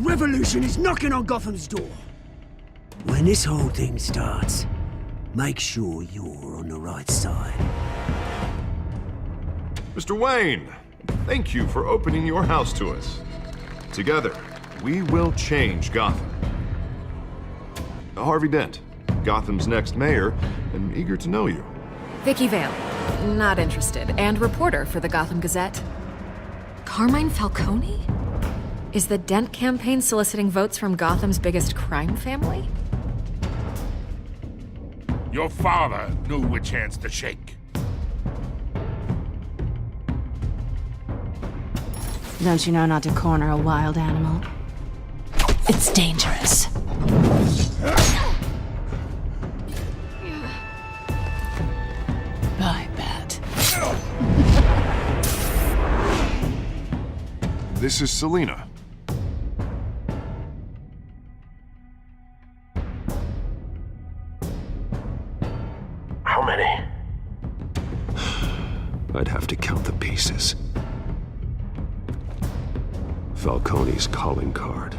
revolution is knocking on Gotham's door. When this whole thing starts, make sure you're on the right side. Mr. Wayne, thank you for opening your house to us. Together, we will change Gotham. Harvey Dent, Gotham's next mayor, and eager to know you. Vicky Vale, not interested, and reporter for the Gotham Gazette. Carmine Falcone? Is the Dent campaign soliciting votes from Gotham's biggest crime family? Your father knew which hands to shake. Don't you know not to corner a wild animal? It's dangerous. I bet. This is Selina. How many? I'd have to count the pieces. Falcone's calling card.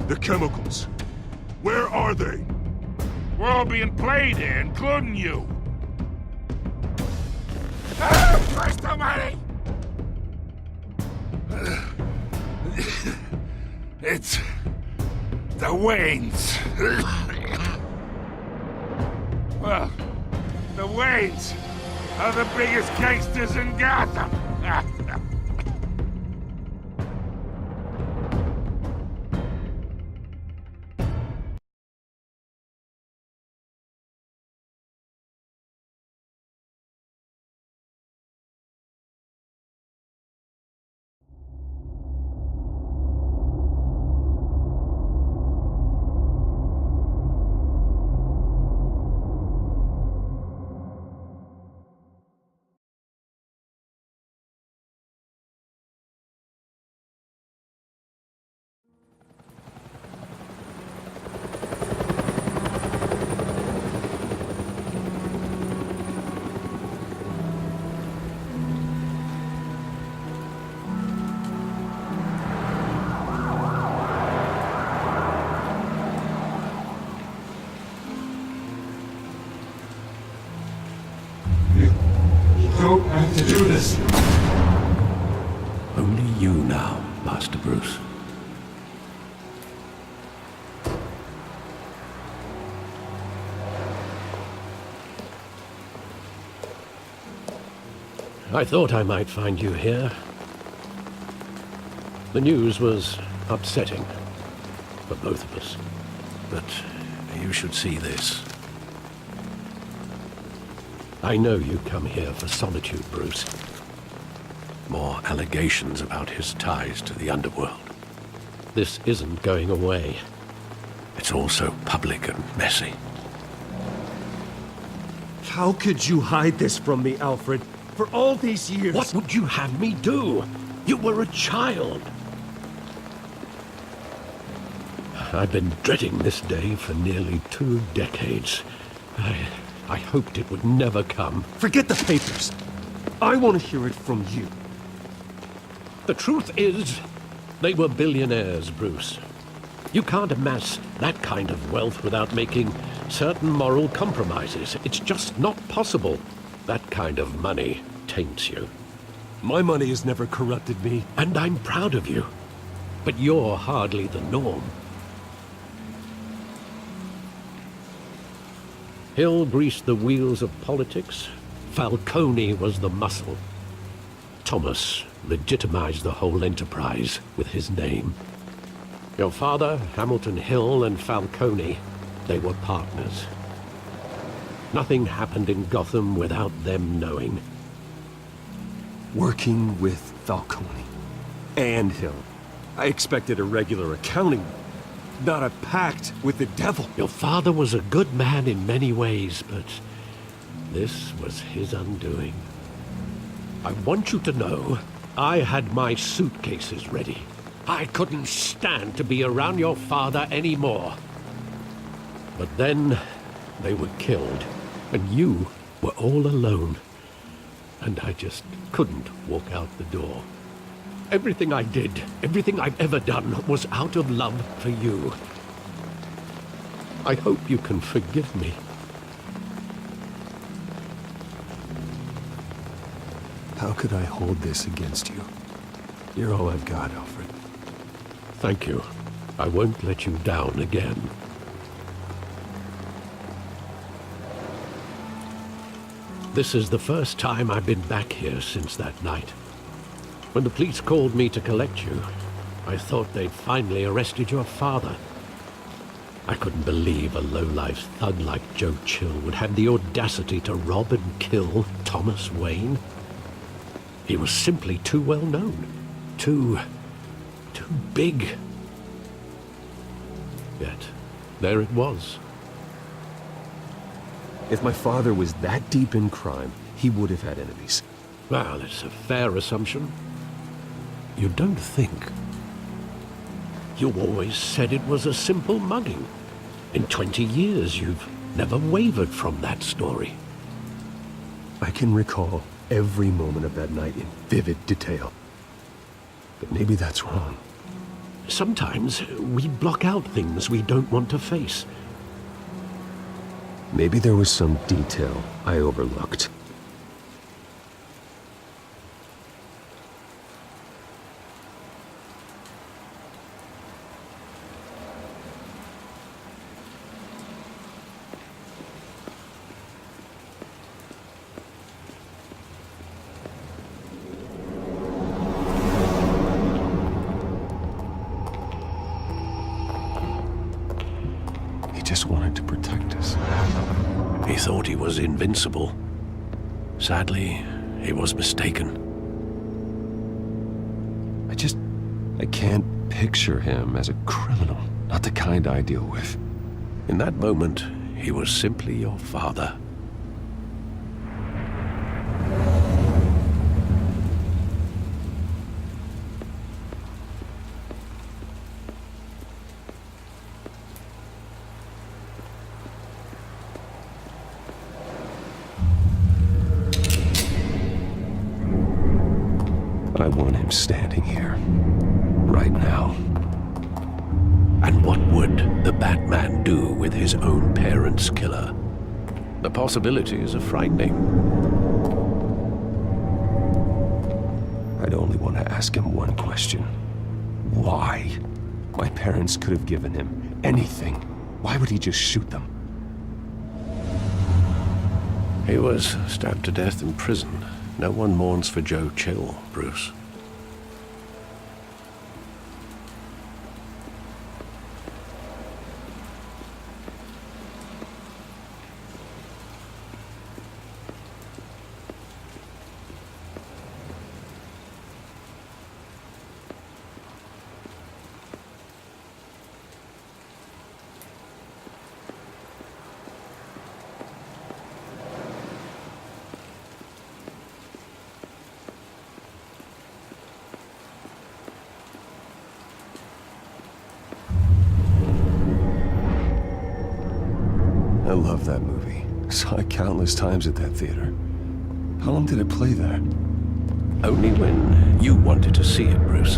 The chemicals. Where are they? We're all being played here, including you. Christ almighty! It's the Waynes. Well, the Waynes are the biggest gangsters in Gotham. Don't have to do this. Only you now, Master Bruce. I thought I might find you here. The news was upsetting for both of us. But you should see this. I know you come here for solitude, Bruce. More allegations about his ties to the underworld. This isn't going away. It's also public and messy. How could you hide this from me, Alfred? For all these years... What would you have me do? You were a child. I've been dreading this day for nearly 2 decades. I hoped it would never come. Forget the papers. I want to hear it from you. The truth is, they were billionaires, Bruce. You can't amass that kind of wealth without making certain moral compromises. It's just not possible. That kind of money taints you. My money has never corrupted me. And I'm proud of you. But you're hardly the norm. Hill greased the wheels of politics. Falcone was the muscle. Thomas legitimized the whole enterprise with his name. Your father, Hamilton Hill, and Falcone, they were partners. Nothing happened in Gotham without them knowing. Working with Falcone and Hill. I expected a regular accounting, not a pact with the devil. Your father was a good man in many ways, but this was his undoing. I want you to know, I had my suitcases ready. I couldn't stand to be around your father anymore. But then, they were killed, and you were all alone. And I just couldn't walk out the door. Everything I did, everything I've ever done, was out of love for you. I hope you can forgive me. How could I hold this against you? You're all I've got, Alfred. Thank you. I won't let you down again. This is the first time I've been back here since that night. When the police called me to collect you, I thought they'd finally arrested your father. I couldn't believe a low-life thug like Joe Chill would have the audacity to rob and kill Thomas Wayne. He was simply too well known. Too big. Yet, there it was. If my father was that deep in crime, he would have had enemies. Well, it's a fair assumption. You don't think. You always said it was a simple mugging. In 20 years, you've never wavered from that story. I can recall every moment of that night in vivid detail. But maybe that's wrong. Sometimes we block out things we don't want to face. Maybe there was some detail I overlooked. He just wanted to protect us. He thought he was invincible. Sadly, he was mistaken. I can't picture him as a criminal. Not the kind I deal with. In that moment, he was simply your father. I want him standing here. Right now. And what would the Batman do with his own parents' killer? The possibilities are frightening. I'd only want to ask him one question. Why? My parents could have given him anything. Why would he just shoot them? He was stabbed to death in prison. No one mourns for Joe Chill, Bruce. I love that movie. Saw it countless times at that theater. How long did it play there? Only when you wanted to see it, Bruce.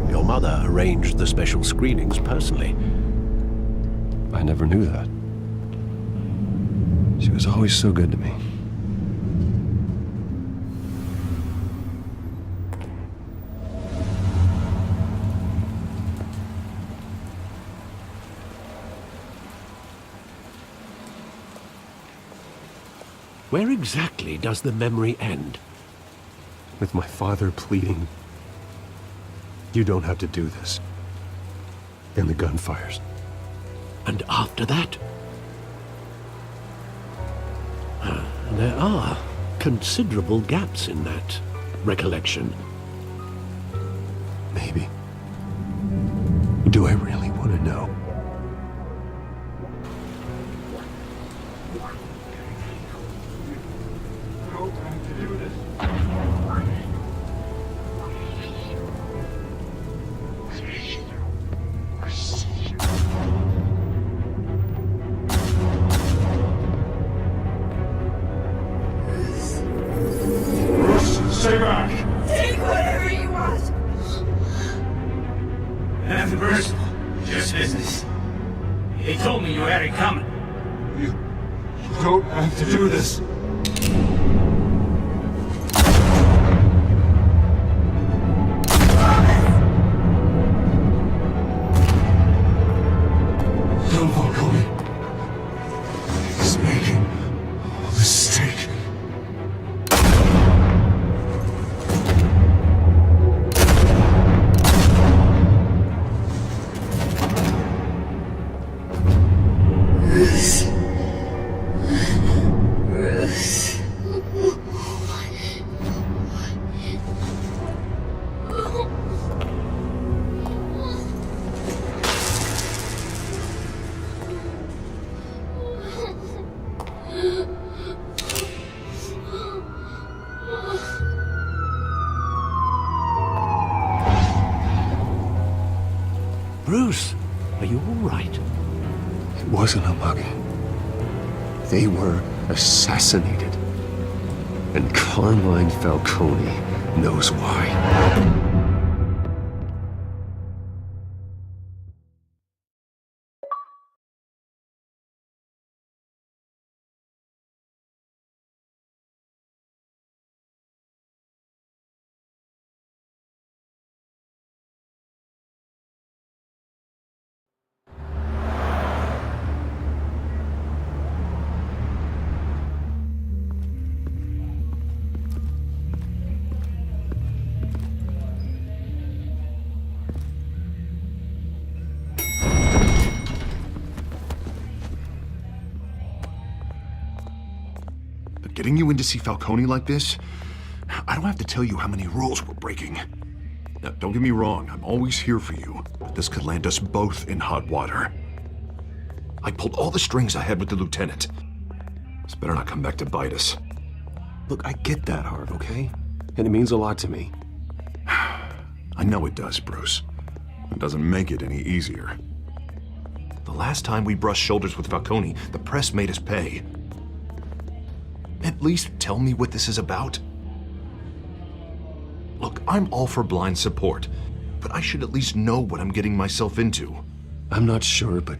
Your mother arranged the special screenings personally. I never knew that. She was always so good to me. Where exactly does the memory end? With my father pleading, "You don't have to do this." And the gun fires. And after that? There are considerable gaps in that recollection. Maybe. Do I really want to know? Stay back! Take whatever you want! This business. He told me you had it coming. You don't have to do this. Tell Falcone. He's making a mistake. Bruce, are you all right? It wasn't a mugging. They were assassinated. And Carmine Falcone knows why. But getting you in to see Falcone like this, I don't have to tell you how many rules we're breaking. Now, don't get me wrong, I'm always here for you, but this could land us both in hot water. I pulled all the strings I had with the lieutenant. This better not come back to bite us. Look, I get that, Harv, okay? And it means a lot to me. I know it does, Bruce. It doesn't make it any easier. The last time we brushed shoulders with Falcone, the press made us pay. At least tell me what this is about. Look, I'm all for blind support, but I should at least know what I'm getting myself into. I'm not sure, but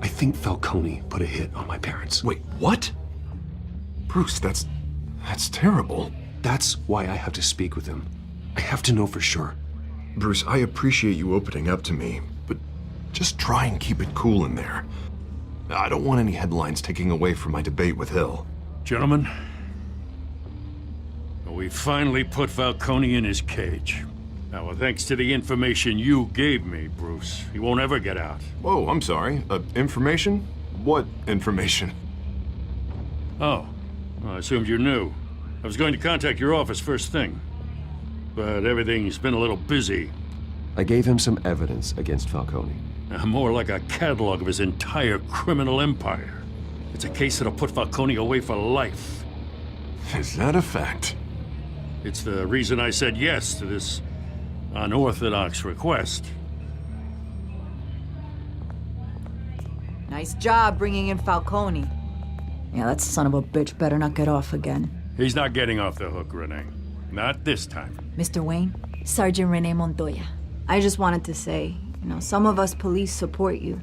I think Falcone put a hit on my parents. Wait, what? Bruce, that's terrible. That's why I have to speak with him. I have to know for sure. Bruce, I appreciate you opening up to me, but just try and keep it cool in there. I don't want any headlines taking away from my debate with Hill. Gentlemen, we finally put Falcone in his cage. Now, thanks to the information you gave me, Bruce, he won't ever get out. Whoa, I'm sorry. Information? What information? Oh, well, I assumed you knew. I was going to contact your office first thing, but everything's been a little busy. I gave him some evidence against Falcone. More like a catalog of his entire criminal empire. It's a case that'll put Falcone away for life. Is that a fact? It's the reason I said yes to this unorthodox request. Nice job bringing in Falcone. Yeah, that son of a bitch better not get off again. He's not getting off the hook, Renee. Not this time. Mr. Wayne, Sergeant Renee Montoya. I just wanted to say, some of us police support you,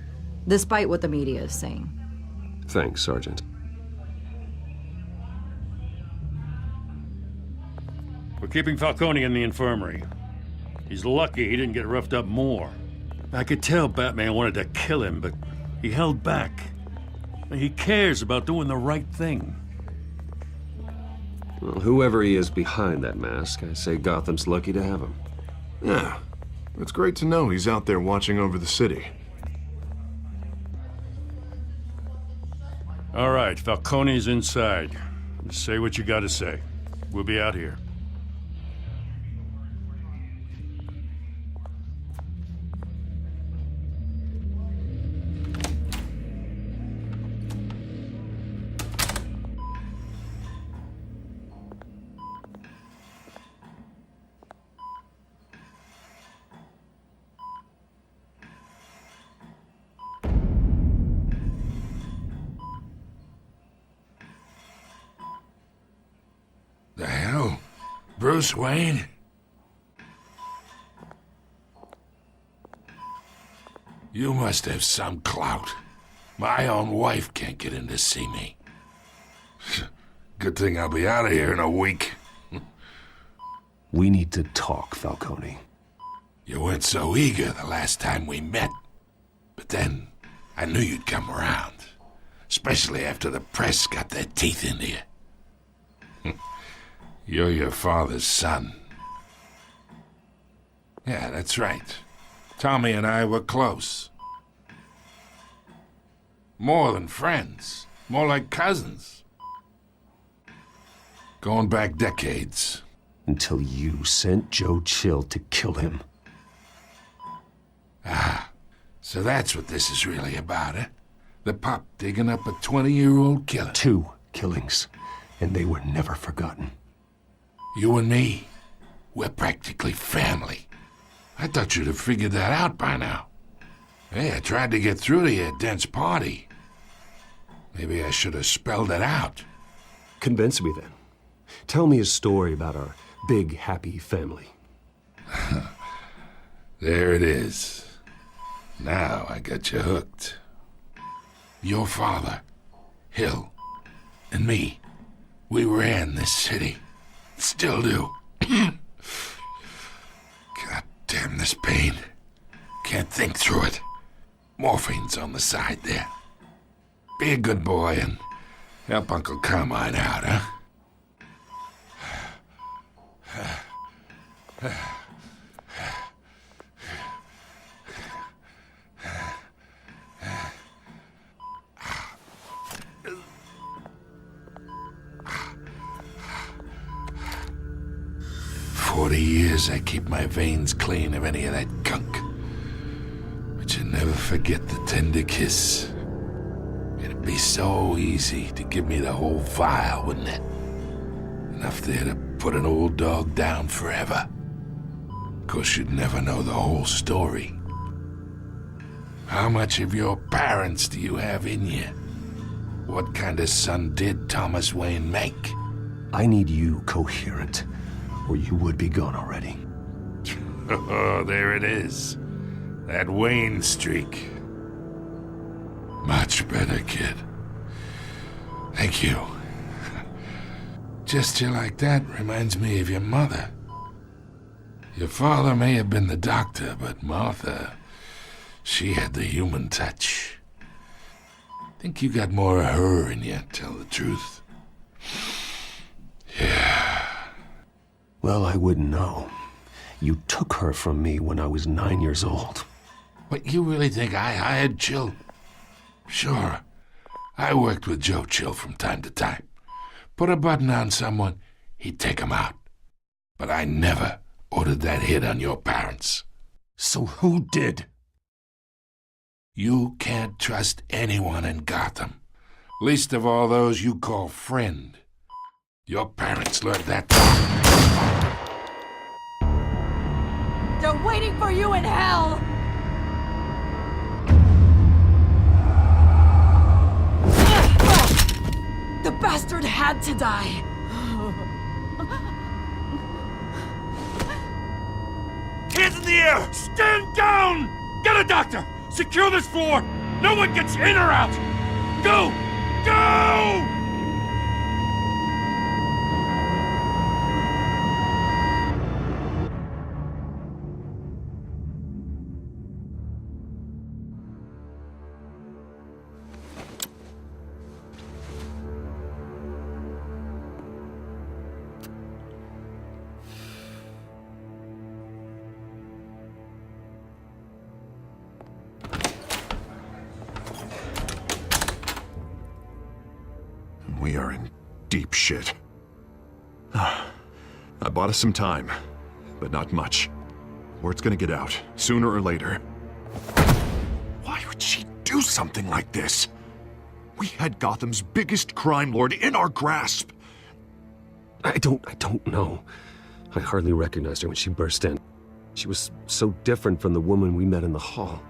despite what the media is saying. Thanks, Sergeant. We're keeping Falcone in the infirmary. He's lucky he didn't get roughed up more. I could tell Batman wanted to kill him, but he held back. He cares about doing the right thing. Well, whoever he is behind that mask, I say Gotham's lucky to have him. Yeah, it's great to know he's out there watching over the city. All right, Falcone's inside. Say what you gotta say. We'll be out here. The hell? Bruce Wayne? You must have some clout. My own wife can't get in to see me. Good thing I'll be out of here in a week. We need to talk, Falcone. You weren't so eager the last time we met. But then, I knew you'd come around. Especially after the press got their teeth into you. You're your father's son. Yeah, that's right. Tommy and I were close. More than friends. More like cousins. Going back decades. Until you sent Joe Chill to kill him. Ah, so that's what this is really about, eh? The pup digging up a 20-year-old killer. 2 killings, and they were never forgotten. You and me, we're practically family. I thought you'd have figured that out by now. Hey, I tried to get through to you at Dent's party. Maybe I should have spelled it out. Convince me then. Tell me a story about our big, happy family. There it is. Now I got you hooked. Your father, Hill, and me, we ran this city. Still do. God damn this pain. Can't think through it. Morphine's on the side there. Be a good boy and help Uncle Carmine out, huh? 40 years I keep my veins clean of any of that gunk. But you never forget the tender kiss. It'd be so easy to give me the whole file, wouldn't it? Enough there to put an old dog down forever. Of course, you'd never know the whole story. How much of your parents do you have in you? What kind of son did Thomas Wayne make? I need you coherent, or you would be gone already. Oh, there it is. That Wayne streak. Much better, kid. Thank you. Gesture like that reminds me of your mother. Your father may have been the doctor, but Martha, she had the human touch. Think you got more of her in you, tell the truth. Yeah. Well, I wouldn't know. You took her from me when I was 9 years old. What, you really think I hired Chill? Sure. I worked with Joe Chill from time to time. Put a button on someone, he'd take him out. But I never ordered that hit on your parents. So who did? You can't trust anyone in Gotham. Least of all those you call friend. Your parents learned that. They're waiting for you in hell! The bastard had to die. Hands in the air! Stand down! Get a doctor! Secure this floor! No one gets in or out! Go! Go! We are in deep shit. I bought us some time, but not much. Word's gonna get out, sooner or later. Why would she do something like this? We had Gotham's biggest crime lord in our grasp. I don't know. I hardly recognized her when she burst in. She was so different from the woman we met in the hall.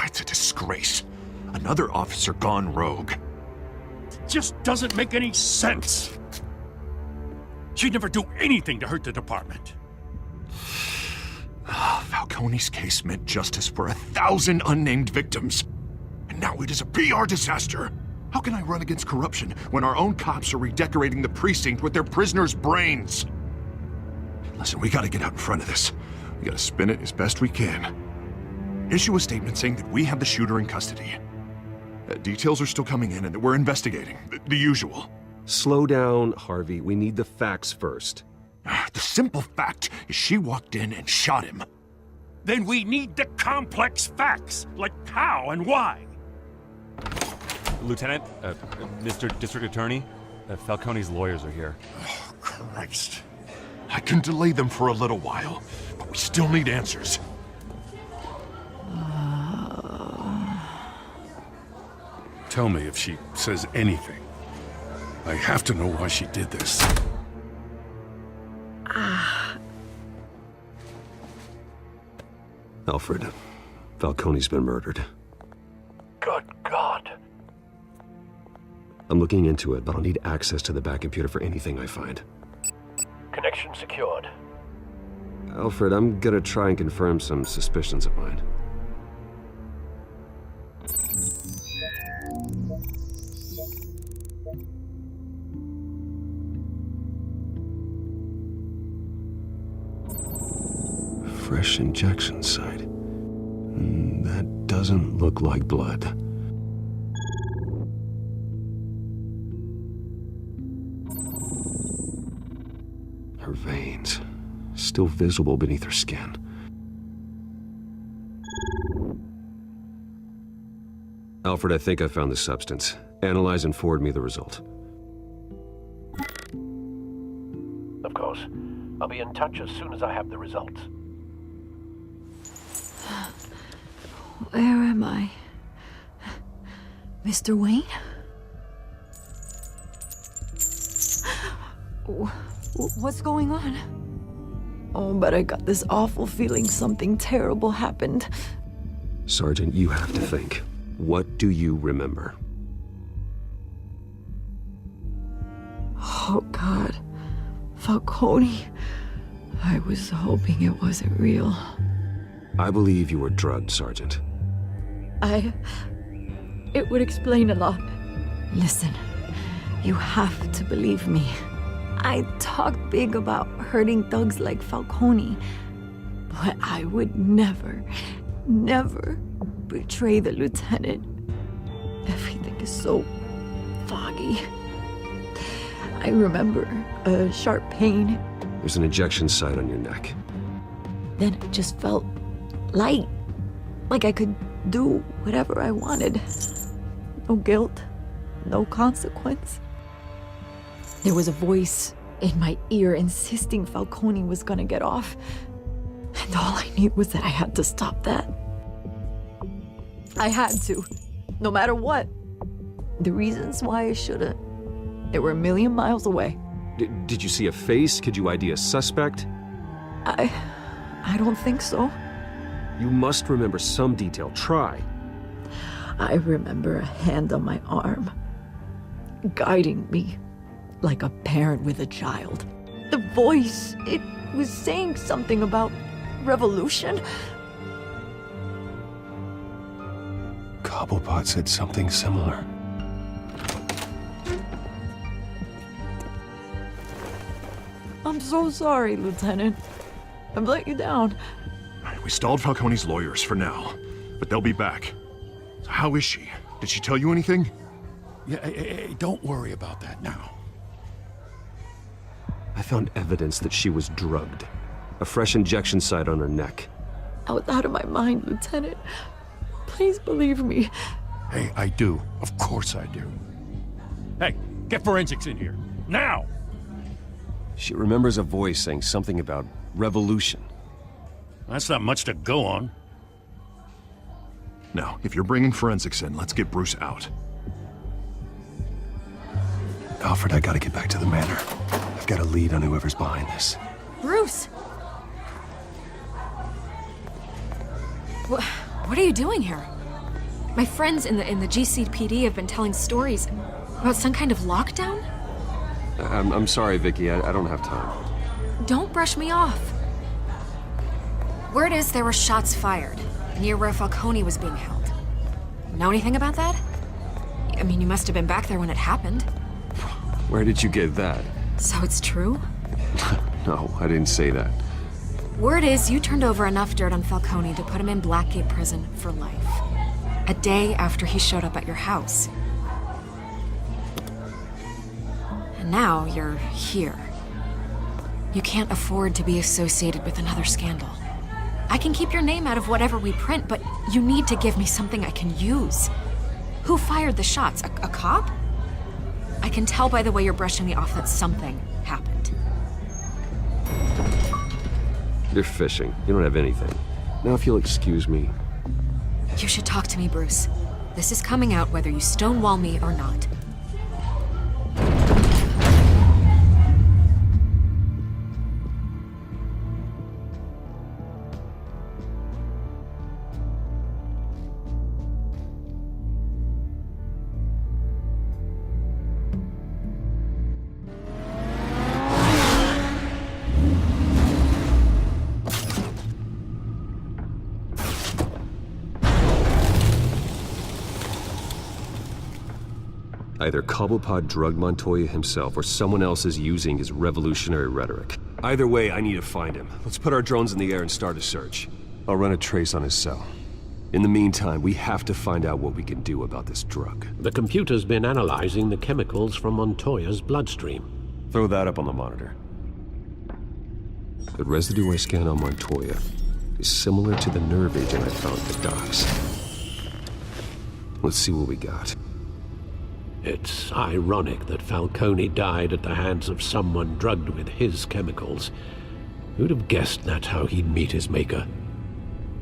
It's a disgrace. Another officer gone rogue. Just doesn't make any sense. She'd never do anything to hurt the department. Falcone. Falcone's case meant justice for 1,000 unnamed victims. And now it is a PR disaster. How can I run against corruption when our own cops are redecorating the precinct with their prisoners' brains? Listen, we gotta get out in front of this. We gotta spin it as best we can. Issue a statement saying that we have the shooter in custody. Details are still coming in and that we're investigating. The usual. Slow down, Harvey. We need the facts first. The simple fact is she walked in and shot him. Then we need the complex facts, like how and why. Lieutenant, Mr. District Attorney, Falcone's lawyers are here. Oh, Christ. I can delay them for a little while, but we still need answers. Tell me if she says anything. I have to know why she did this. Alfred, Falcone's been murdered. Good God. I'm looking into it, but I'll need access to the back computer for anything I find. Connection secured. Alfred, I'm gonna try and confirm some suspicions of mine. Fresh injection site. That doesn't look like blood. Her veins, still visible beneath her skin. Alfred, I think I found the substance. Analyze and forward me the result. Of course. I'll be in touch as soon as I have the results. Where am I? Mr. Wayne? What's going on? Oh, but I got this awful feeling something terrible happened. Sergeant, you have to think. What do you remember? Oh, God. Falcone. I was hoping it wasn't real. I believe you were drugged, Sergeant. It would explain a lot. Listen, you have to believe me. I talked big about hurting thugs like Falcone, but I would never betray the lieutenant. Everything is so foggy. I remember a sharp pain. There's an injection site on your neck. Then it just felt light, like I could do whatever I wanted. No guilt, no consequence. There was a voice in my ear insisting Falcone was gonna get off. And all I knew was that I had to stop that. I had to, no matter what. The reasons why I shouldn't, they were a million miles away. Did you see a face? Could you ID a suspect? I don't think so. You must remember some detail. Try. I remember a hand on my arm, guiding me like a parent with a child. The voice, it was saying something about revolution. Cobblepot said something similar. I'm so sorry, Lieutenant. I've let you down. We stalled Falcone's lawyers for now, but they'll be back. So how is she? Did she tell you anything? Yeah, hey, don't worry about that now. I found evidence that she was drugged. A fresh injection site on her neck. I was out of my mind, Lieutenant. Please believe me. Hey, I do. Of course I do. Hey, get forensics in here. Now! She remembers a voice saying something about revolution. That's not much to go on. Now, if you're bringing forensics in, let's get Bruce out. Alfred, I gotta get back to the manor. I've got a lead on whoever's behind this. Bruce! What are you doing here? My friends in the GCPD have been telling stories about some kind of lockdown? I'm sorry, Vicky. I don't have time. Don't brush me off. Word is there were shots fired near where Falcone was being held. Know anything about that? I mean, you must have been back there when it happened. Where did you get that? So it's true? No, I didn't say that. Word is you turned over enough dirt on Falcone to put him in Blackgate Prison for life. A day after he showed up at your house. And now you're here. You can't afford to be associated with another scandal. I can keep your name out of whatever we print, but you need to give me something I can use. Who fired the shots? A cop? I can tell by the way you're brushing me off that something happened. You're fishing. You don't have anything. Now if you'll excuse me. You should talk to me, Bruce. This is coming out whether you stonewall me or not. Either Cobblepot drugged Montoya himself, or someone else is using his revolutionary rhetoric. Either way, I need to find him. Let's put our drones in the air and start a search. I'll run a trace on his cell. In the meantime, we have to find out what we can do about this drug. The computer's been analyzing the chemicals from Montoya's bloodstream. Throw that up on the monitor. The residue I scanned on Montoya is similar to the nerve agent I found at the docks. Let's see what we got. It's ironic that Falcone died at the hands of someone drugged with his chemicals. Who'd have guessed that's how he'd meet his maker?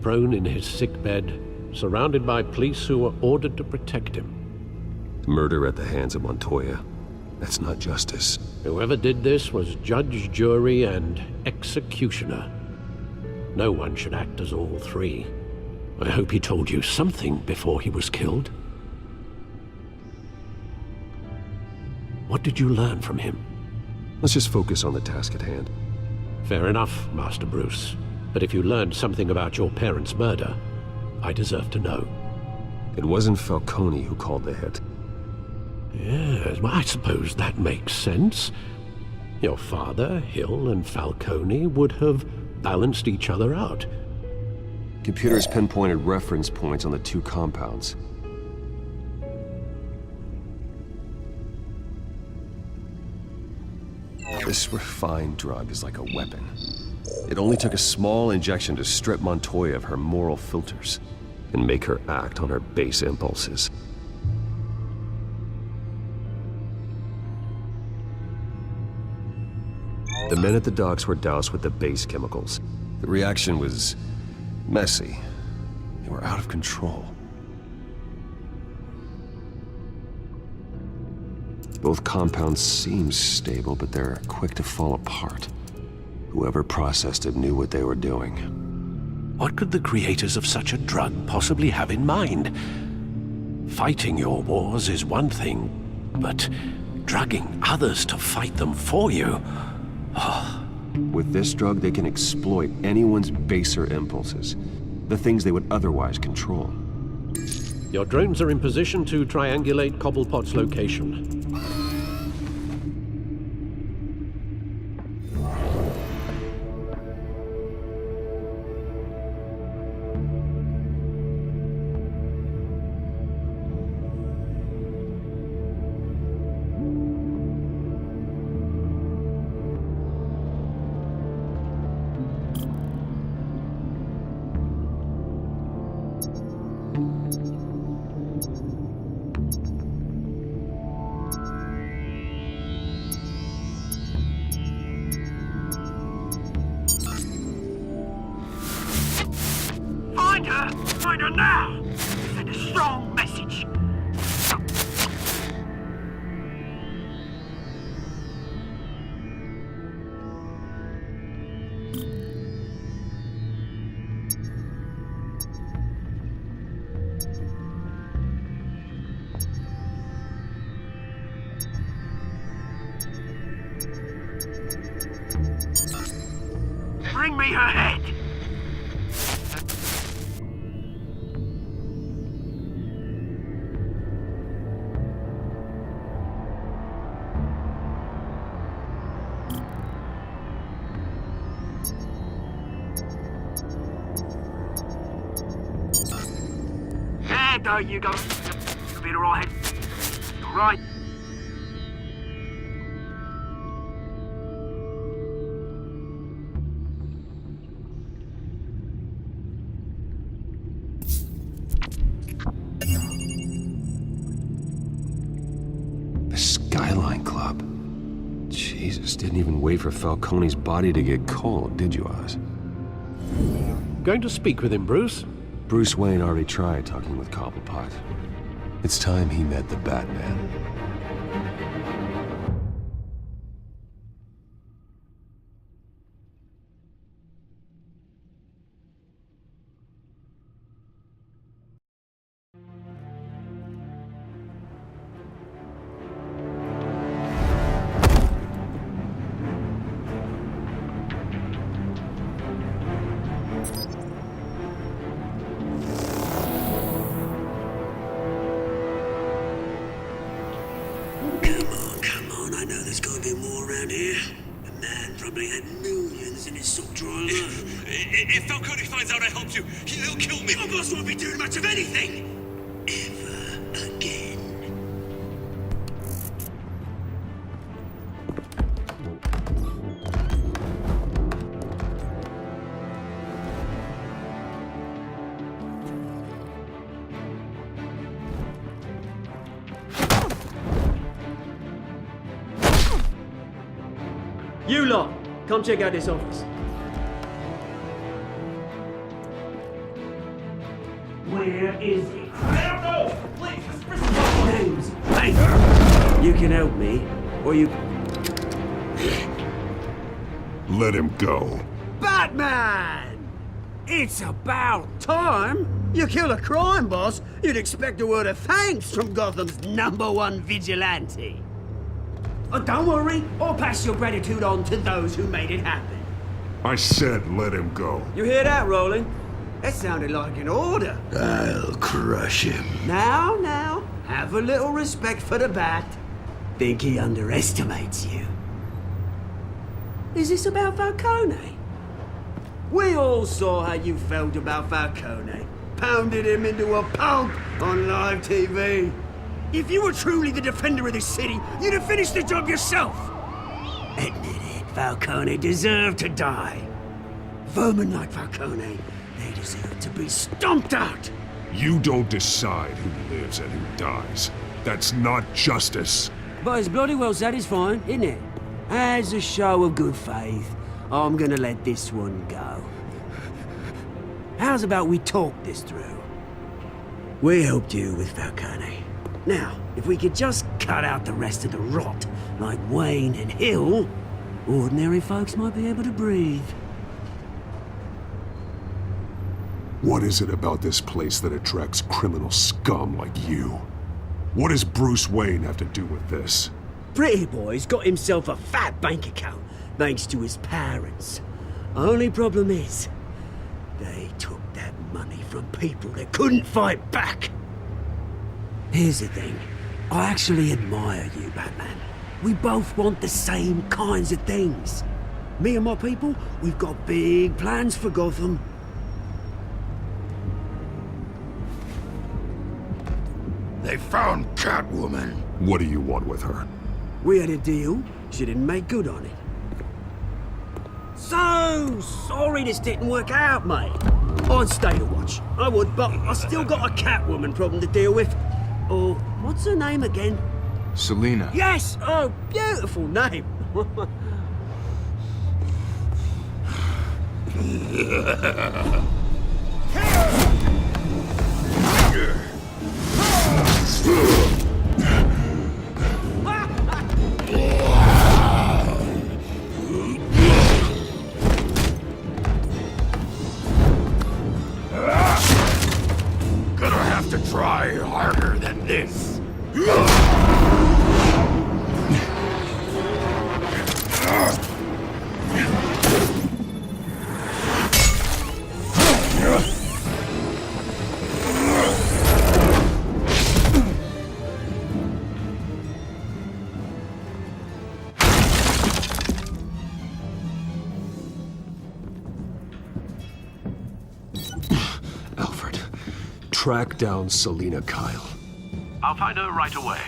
Prone in his sickbed, surrounded by police who were ordered to protect him. Murder at the hands of Montoya. That's not justice. Whoever did this was judge, jury, and executioner. No one should act as all three. I hope he told you something before he was killed. What did you learn from him? Let's just focus on the task at hand. Fair enough, Master Bruce. But if you learned something about your parents' murder, I deserve to know. It wasn't Falcone who called the hit. Yes, well, I suppose that makes sense. Your father, Hill, and Falcone would have balanced each other out. Computers pinpointed reference points on the two compounds. This refined drug is like a weapon. It only took a small injection to strip Montoya of her moral filters and make her act on her base impulses. The men at the docks were doused with the base chemicals. The reaction was messy. They were out of control. Both compounds seem stable, but they're quick to fall apart. Whoever processed it knew what they were doing. What could the creators of such a drug possibly have in mind? Fighting your wars is one thing, but drugging others to fight them for you? Oh. With this drug, they can exploit anyone's baser impulses, the things they would otherwise control. Your drones are in position to triangulate Cobblepot's location. Find her now! Send a strong message! Bring me her head! though, you go. Be alright. Right. The Skyline Club. Jesus, didn't even wait for Falcone's body to get cold, did you, Oz? Going to speak with him, Bruce? Bruce Wayne already tried talking with Cobblepot. It's time he met the Batman. Come on, I know there's gotta be more around here. The man probably had millions in his sock drawer alone. If Falcone finds out I helped you, he'll kill me. Your boss won't be doing much of anything! Ever again. You lot, come check out this office. Where is he? I don't know. Please, this prison's Names. Hey! You can help me, or you... Let him go. Batman! It's about time! You kill a crime boss, you'd expect a word of thanks from Gotham's #1 vigilante. Oh, don't worry, I'll pass your gratitude on to those who made it happen. I said let him go. You hear that, Roland? That sounded like an order. I'll crush him. Now, have a little respect for the Bat. Think he underestimates you. Is this about Falcone? We all saw how you felt about Falcone. Pounded him into a pulp on live TV. If you were truly the defender of this city, you'd have finished the job yourself. Admit it, Falcone deserved to die. Vermin like Falcone, they deserve to be stomped out. You don't decide who lives and who dies. That's not justice. But it's bloody well satisfying, isn't it? As a show of good faith, I'm gonna let this one go. How's about we talk this through? We helped you with Falcone. Now, if we could just cut out the rest of the rot, like Wayne and Hill, ordinary folks might be able to breathe. What is it about this place that attracts criminal scum like you? What does Bruce Wayne have to do with this? Pretty Boy's got himself a fat bank account, thanks to his parents. Only problem is, they took that money from people that couldn't fight back. Here's the thing. I actually admire you, Batman. We both want the same kinds of things. Me and my people, we've got big plans for Gotham. They found Catwoman. What do you want with her? We had a deal. She didn't make good on it. So sorry this didn't work out, mate. I'd stay to watch. I would, but I still got a Catwoman problem to deal with. Oh, what's her name again? Selina. Yes! Oh, beautiful name. Gonna have to try harder than this. track down Selina Kyle. I'll find her right away.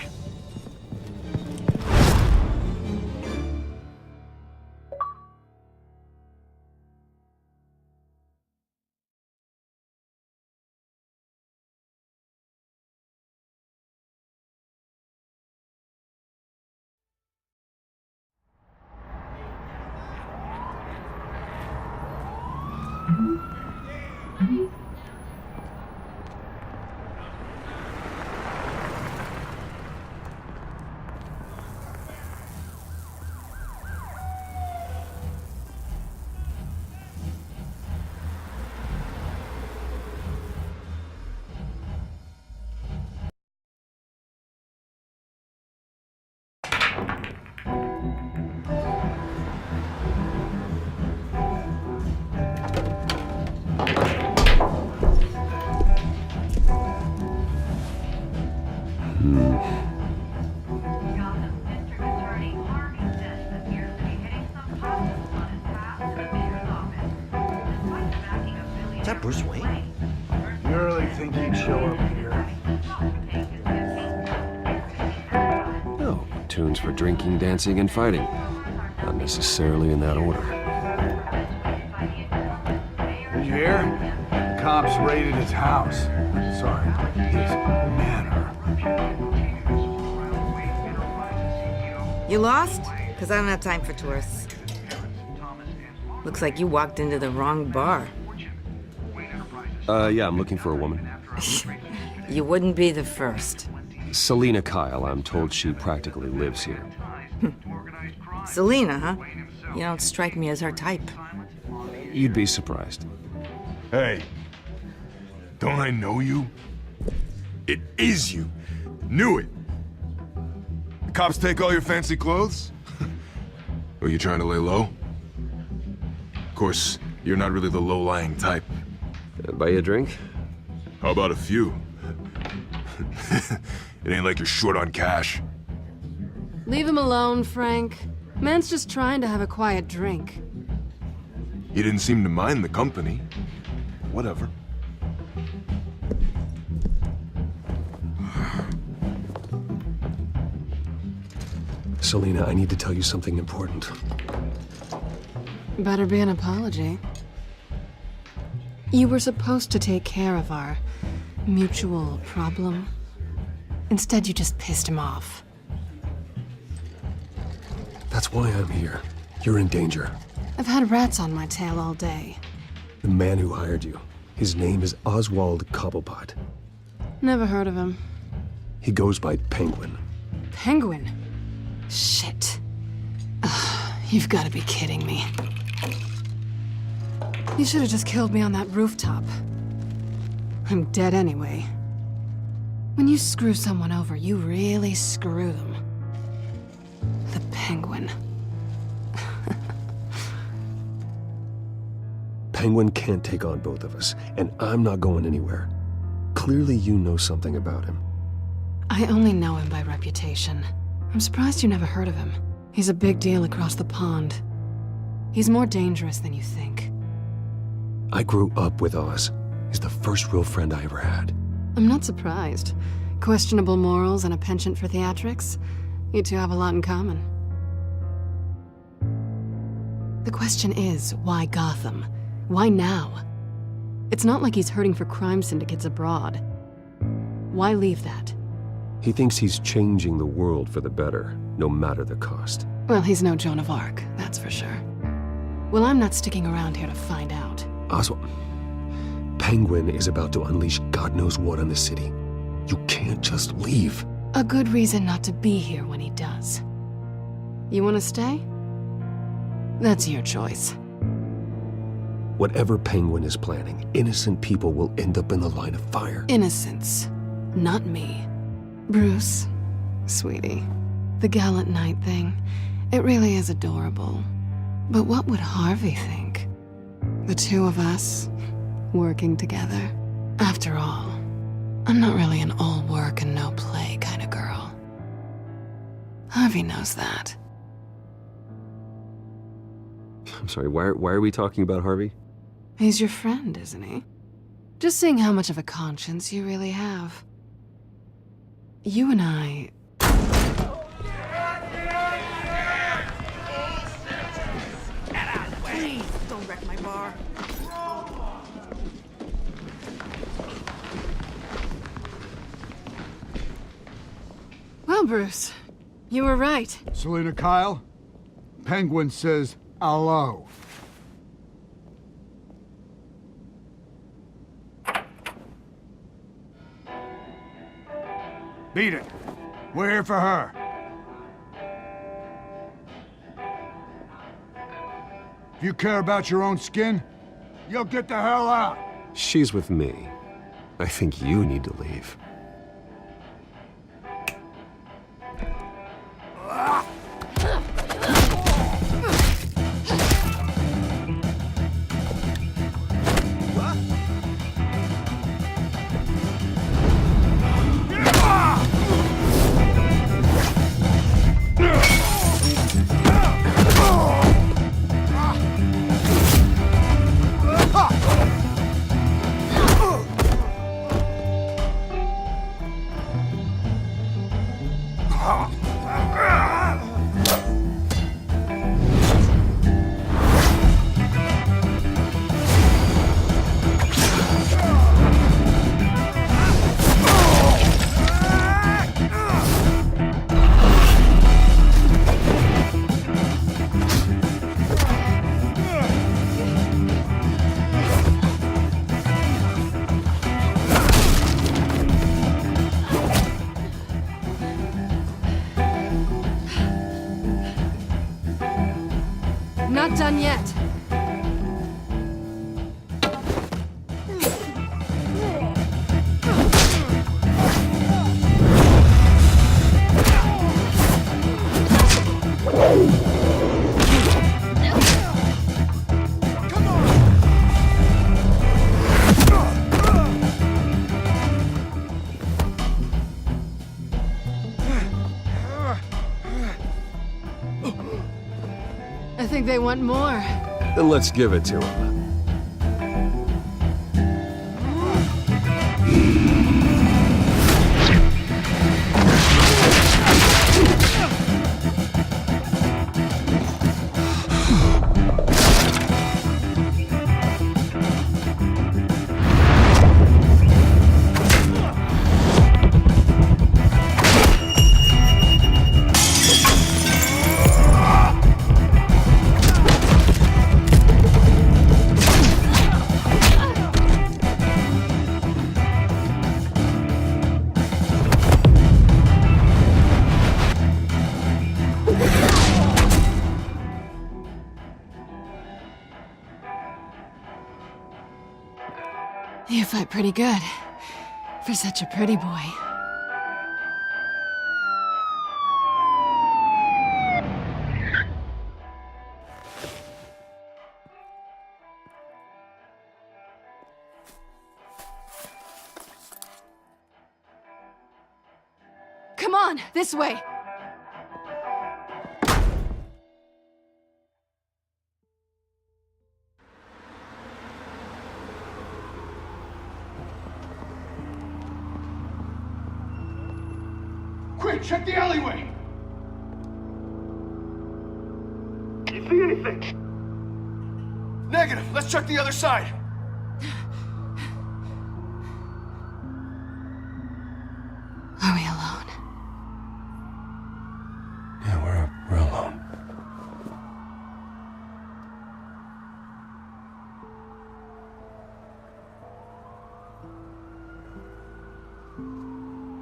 Is that Bruce Wayne? You really think he'd show up here? Oh, tunes for drinking, dancing, and fighting. Not necessarily in that order. Did you hear? The cops raided his house. Sorry, his manor. You lost? Because I don't have time for tourists. Looks like you walked into the wrong bar. Yeah, I'm looking for a woman. You wouldn't be the first. Selina Kyle, I'm told she practically lives here. Selina, huh? You don't strike me as her type. You'd be surprised. Hey, don't I know you? It is you. Knew it. The cops take all your fancy clothes? Are you trying to lay low? Of course, you're not really the low-lying type. Buy you a drink? How about a few? It ain't like you're short on cash. Leave him alone, Frank. Man's just trying to have a quiet drink. He didn't seem to mind the company. Whatever. Selina, I need to tell you something important. Better be an apology. You were supposed to take care of our mutual problem. Instead, you just pissed him off. That's why I'm here. You're in danger. I've had rats on my tail all day. The man who hired you, his name is Oswald Cobblepot. Never heard of him. He goes by Penguin. Penguin? Shit. Ugh, you've got to be kidding me. You should have just killed me on that rooftop. I'm dead anyway. When you screw someone over, you really screw them. The Penguin. Penguin can't take on both of us, and I'm not going anywhere. Clearly you know something about him. I only know him by reputation. I'm surprised you never heard of him. He's a big deal across the pond. He's more dangerous than you think. I grew up with Oz. He's the first real friend I ever had. I'm not surprised. Questionable morals and a penchant for theatrics. You two have a lot in common. The question is, why Gotham? Why now? It's not like he's hurting for crime syndicates abroad. Why leave that? He thinks he's changing the world for the better, no matter the cost. Well, he's no Joan of Arc, that's for sure. Well, I'm not sticking around here to find out. Oswald, Penguin is about to unleash God knows what on the city. You can't just leave. A good reason not to be here when he does. You want to stay? That's your choice. Whatever Penguin is planning, innocent people will end up in the line of fire. Innocence, not me. Bruce, sweetie, the gallant knight thing, it really is adorable. But what would Harvey think? The two of us, working together. After all, I'm not really an all work and no play kind of girl. Harvey knows that. I'm sorry, why are we talking about Harvey? He's your friend, isn't he? Just seeing how much of a conscience you really have. You and I... Please, don't wreck my bar. Well, Bruce, you were right. Selina Kyle, Penguin says hello. Beat it. We're here for her. If you care about your own skin, you'll get the hell out. She's with me. I think you need to leave. Not done yet. I think they want more. Then let's give it to him. You fight pretty good. For such a pretty boy. Come on, this way! Quick, check the alleyway! You see anything? Negative. Let's check the other side. Are we alone? Yeah, we're alone.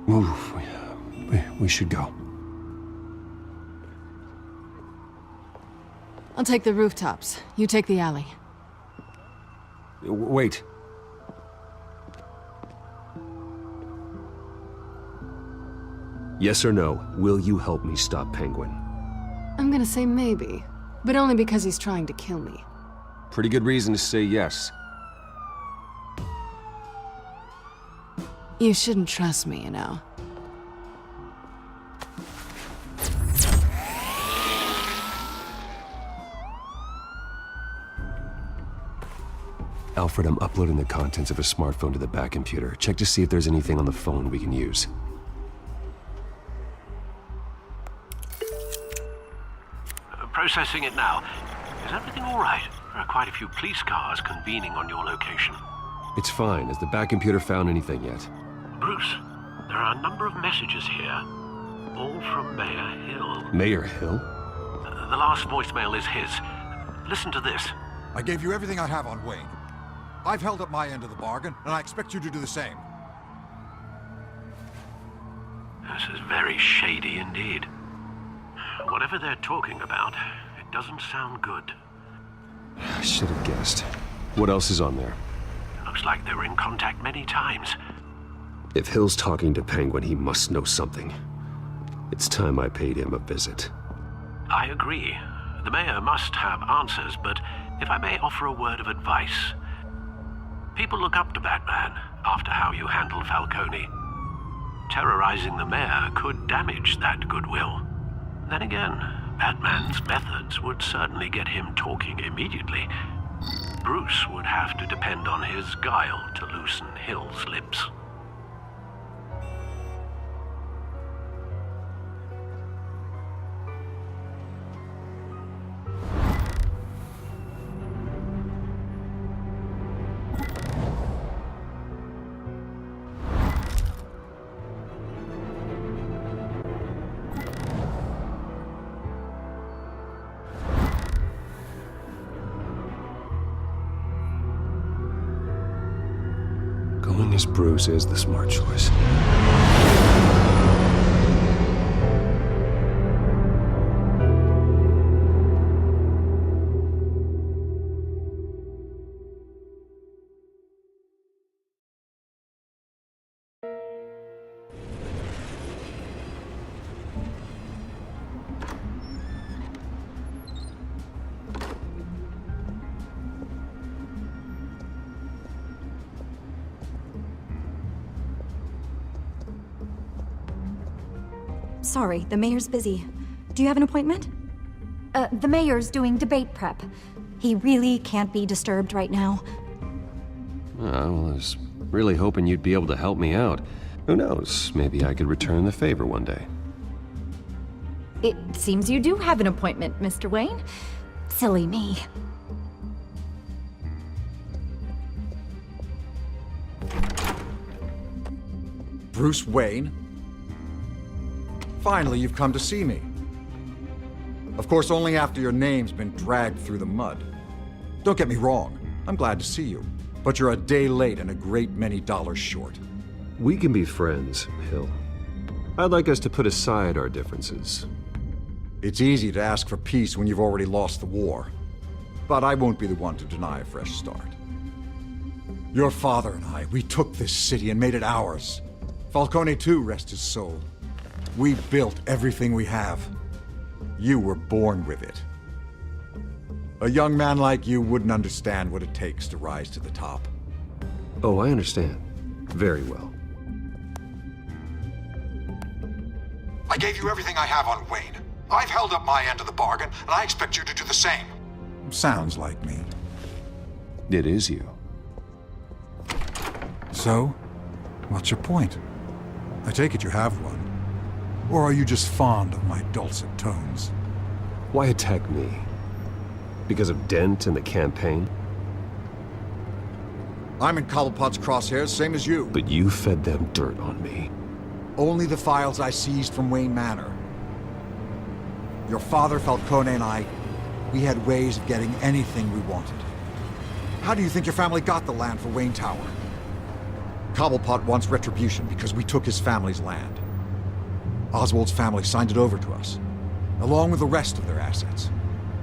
Move. We should go. I'll take the rooftops. You take the alley. Wait. Yes or no, will you help me stop Penguin? I'm gonna say maybe, but only because he's trying to kill me. Pretty good reason to say yes. You shouldn't trust me, you know. Alfred, I'm uploading the contents of a smartphone to the back computer. Check to see if there's anything on the phone we can use. Processing it now. Is everything all right? There are quite a few police cars convening on your location. It's fine. Has the back computer found anything yet? Bruce, there are a number of messages here. All from Mayor Hill. Mayor Hill? The last voicemail is his. Listen to this. I gave you everything I have on Wayne. I've held up my end of the bargain, and I expect you to do the same. This is very shady indeed. Whatever they're talking about, it doesn't sound good. I should have guessed. What else is on there? Looks like they were in contact many times. If Hill's talking to Penguin, he must know something. It's time I paid him a visit. I agree. The mayor must have answers, but if I may offer a word of advice. People look up to Batman after how you handled Falcone. Terrorizing the mayor could damage that goodwill. Then again, Batman's methods would certainly get him talking immediately. Bruce would have to depend on his guile to loosen Hill's lips. Going as Bruce is the smart choice. Sorry, the mayor's busy. Do you have an appointment? The mayor's doing debate prep. He really can't be disturbed right now. I was really hoping you'd be able to help me out. Who knows, maybe I could return the favor one day. It seems you do have an appointment, Mr. Wayne. Silly me. Bruce Wayne? Finally, you've come to see me. Of course, only after your name's been dragged through the mud. Don't get me wrong, I'm glad to see you. But you're a day late and a great many dollars short. We can be friends, Hill. I'd like us to put aside our differences. It's easy to ask for peace when you've already lost the war. But I won't be the one to deny a fresh start. Your father and I, we took this city and made it ours. Falcone too, rest his soul. We built everything we have. You were born with it. A young man like you wouldn't understand what it takes to rise to the top. Oh, I understand. Very well. I gave you everything I have on Wayne. I've held up my end of the bargain, and I expect you to do the same. Sounds like me. It is you. So, what's your point? I take it you have one. Or are you just fond of my dulcet tones? Why attack me? Because of Dent and the campaign? I'm in Cobblepot's crosshairs, same as you. But you fed them dirt on me. Only the files I seized from Wayne Manor. Your father, Falcone, and I, we had ways of getting anything we wanted. How do you think your family got the land for Wayne Tower? Cobblepot wants retribution because we took his family's land. Oswald's family signed it over to us, along with the rest of their assets.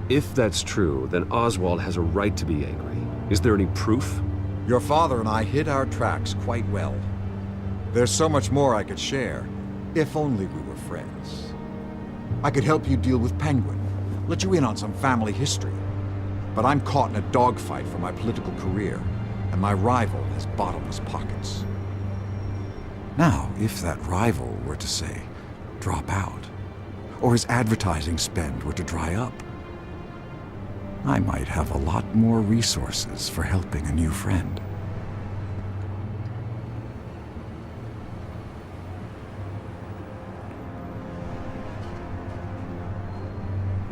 If that's true, then Oswald has a right to be angry. Is there any proof? Your father and I hid our tracks quite well. There's so much more I could share, if only we were friends. I could help you deal with Penguin, let you in on some family history. But I'm caught in a dogfight for my political career, and my rival has bottomless pockets. Now, if that rival were to say, drop out, or his advertising spend were to dry up, I might have a lot more resources for helping a new friend.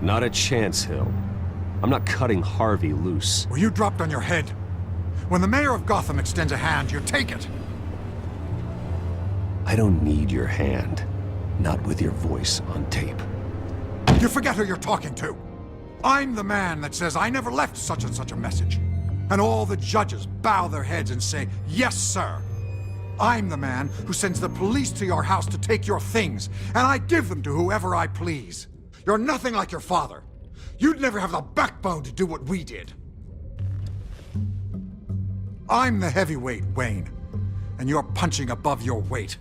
Not a chance, Hill. I'm not cutting Harvey loose. Were you dropped on your head? When the mayor of Gotham extends a hand, you take it! I don't need your hand. Not with your voice on tape. You forget who you're talking to! I'm the man that says I never left such and such a message. And all the judges bow their heads and say, "Yes, sir." I'm the man who sends the police to your house to take your things, and I give them to whoever I please. You're nothing like your father. You'd never have the backbone to do what we did. I'm the heavyweight, Wayne, and you're punching above your weight.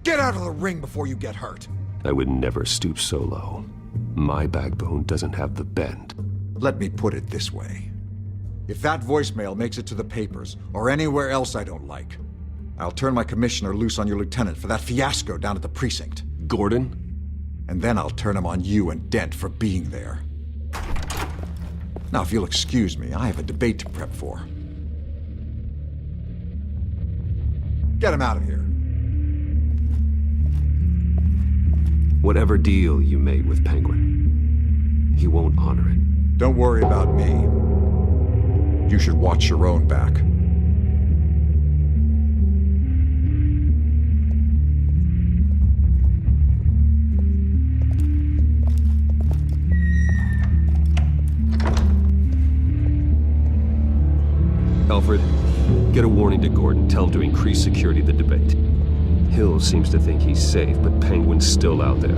Get out of the ring before you get hurt. I would never stoop so low. My backbone doesn't have the bend. Let me put it this way. If that voicemail makes it to the papers, or anywhere else I don't like, I'll turn my commissioner loose on your lieutenant for that fiasco down at the precinct. Gordon? And then I'll turn him on you and Dent for being there. Now, if you'll excuse me, I have a debate to prep for. Get him out of here. Whatever deal you made with Penguin, he won't honor it. Don't worry about me. You should watch your own back. Alfred, get a warning to Gordon. Tell him to increase security of the debate. Hill seems to think he's safe, but Penguin's still out there.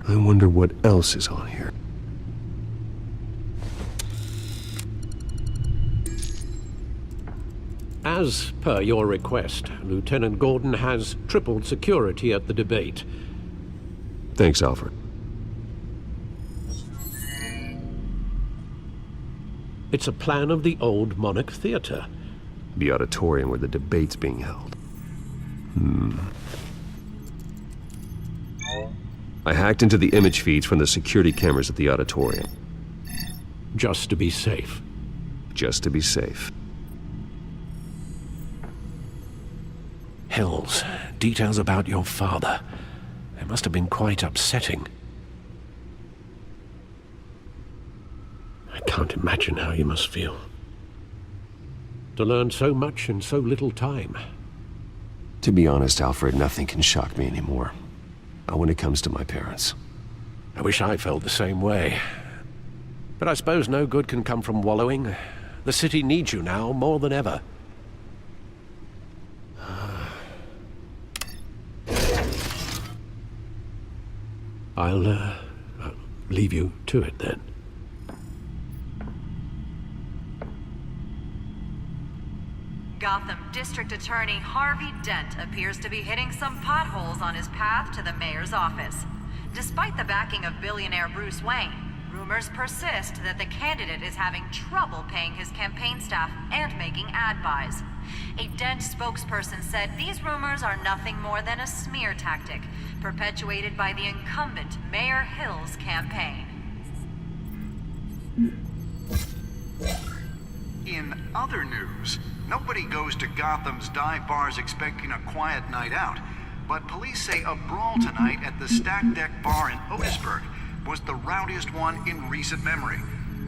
I wonder what else is on here. As per your request, Lieutenant Gordon has tripled security at the debate. Thanks, Alfred. It's a plan of the old Monarch Theater. The auditorium where the debate's being held. I hacked into the image feeds from the security cameras at the auditorium. Just to be safe. Just to be safe. Hills, details about your father. It must have been quite upsetting. I can't imagine how you must feel. To learn so much in so little time. To be honest, Alfred, nothing can shock me anymore. Not when it comes to my parents. I wish I felt the same way. But I suppose no good can come from wallowing. The city needs you now more than ever. I'll leave you to it then. Gotham District Attorney Harvey Dent appears to be hitting some potholes on his path to the mayor's office. Despite the backing of billionaire Bruce Wayne, rumors persist that the candidate is having trouble paying his campaign staff and making ad buys. A Dent spokesperson said these rumors are nothing more than a smear tactic, perpetuated by the incumbent Mayor Hill's campaign. In other news, nobody goes to Gotham's dive bars expecting a quiet night out, but police say a brawl tonight at the Stack Deck Bar in Otisburg was the rowdiest one in recent memory.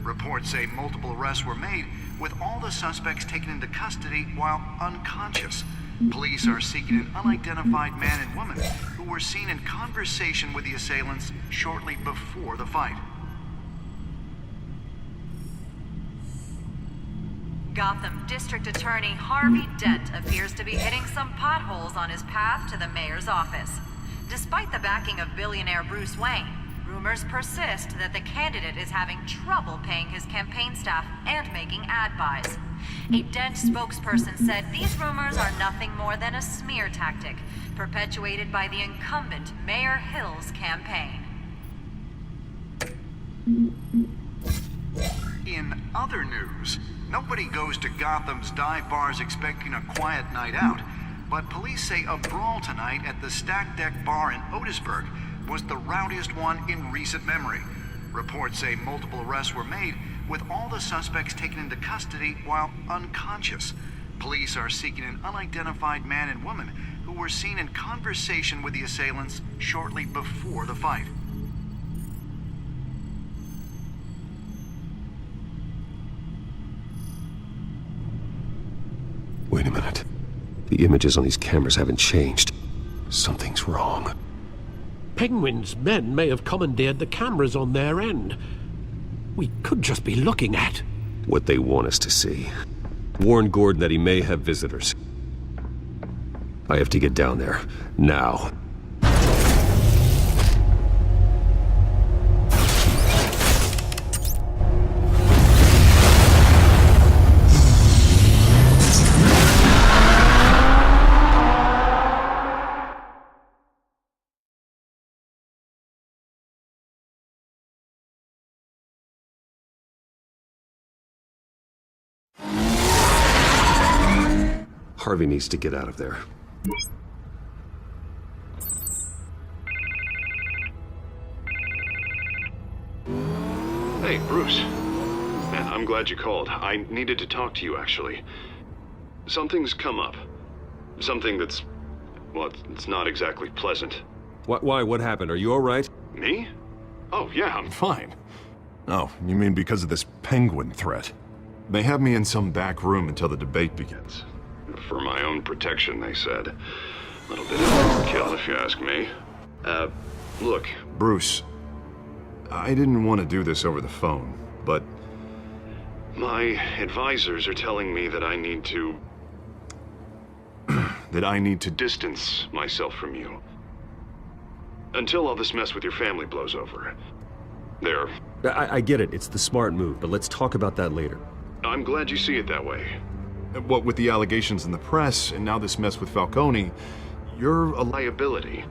Reports say multiple arrests were made, with all the suspects taken into custody while unconscious. Police are seeking an unidentified man and woman who were seen in conversation with the assailants shortly before the fight. Gotham District Attorney Harvey Dent appears to be hitting some potholes on his path to the mayor's office. Despite the backing of billionaire Bruce Wayne, rumors persist that the candidate is having trouble paying his campaign staff and making ad buys. A Dent spokesperson said these rumors are nothing more than a smear tactic perpetuated by the incumbent Mayor Hill's campaign. In other news, nobody goes to Gotham's dive bars expecting a quiet night out, but police say a brawl tonight at the Stack Deck Bar in Otisburg was the rowdiest one in recent memory. Reports say multiple arrests were made, with all the suspects taken into custody while unconscious. Police are seeking an unidentified man and woman who were seen in conversation with the assailants shortly before the fight. Wait a minute. The images on these cameras haven't changed. Something's wrong. Penguin's men may have commandeered the cameras on their end. We could just be looking at what they want us to see. Warn Gordon that he may have visitors. I have to get down there, now. Harvey needs to get out of there. Hey, Bruce. Man, I'm glad you called. I needed to talk to you, actually. Something's come up. Something that's... well, it's not exactly pleasant. Why? What happened? Are you all right? Me? Oh, yeah, I'm fine. Oh, you mean because of this penguin threat? They have me in some back room until the debate begins. For my own protection, they said. A little bit of overkill, if you ask me. Look. Bruce, I didn't want to do this over the phone, but... my advisors are telling me that I need to... that I need to distance myself from you. Until all this mess with your family blows over. There. I get it. It's the smart move, but let's talk about that later. I'm glad you see it that way. What with the allegations in the press, and now this mess with Falcone, you're a liability.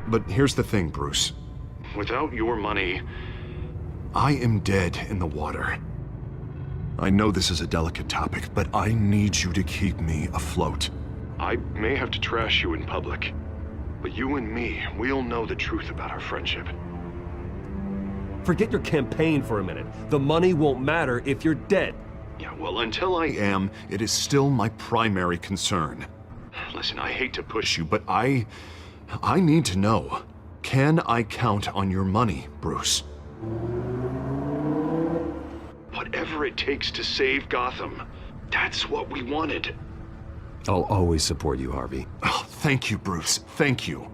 But here's the thing, Bruce. Without your money... I am dead in the water. I know this is a delicate topic, but I need you to keep me afloat. I may have to trash you in public, but you and me, we'll know the truth about our friendship. Forget your campaign for a minute. The money won't matter if you're dead. Yeah, well, until I am, it is still my primary concern. Listen, I hate to push you, but I need to know. Can I count on your money, Bruce? Whatever it takes to save Gotham. That's what we wanted. I'll always support you, Harvey. Oh, thank you, Bruce. Thank you.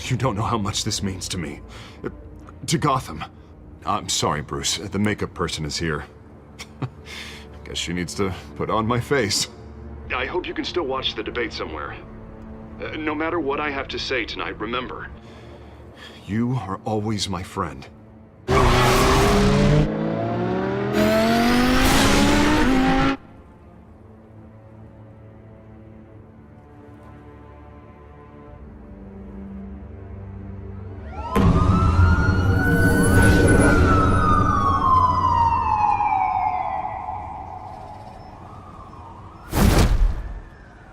You don't know how much this means to me. To Gotham. I'm sorry, Bruce. The makeup person is here. Guess she needs to put on my face. I hope you can still watch the debate somewhere. No matter what I have to say tonight, remember. You are always my friend.